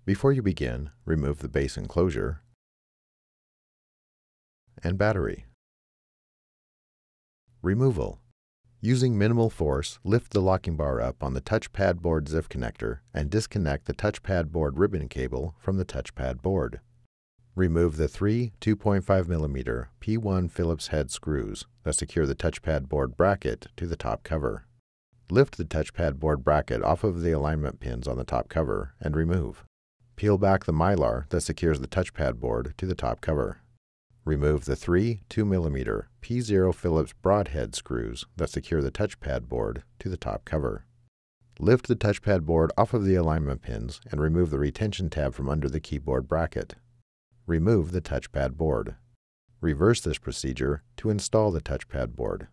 Before you begin, remove the base enclosure and battery. Removal. Using minimal force, lift the locking bar up on the touchpad board ZIF connector and disconnect the touchpad board ribbon cable from the touchpad board. Remove the three 2.5mm P1 Phillips head screws that secure the touchpad board bracket to the top cover. Lift the touchpad board bracket off of the alignment pins on the top cover and remove. Peel back the mylar that secures the touchpad board to the top cover. Remove the three 2mm P0 Phillips broadhead screws that secure the touchpad board to the top cover. Lift the touchpad board off of the alignment pins and remove the retention tab from under the keyboard bracket. Remove the touchpad board. Reverse this procedure to install the touchpad board.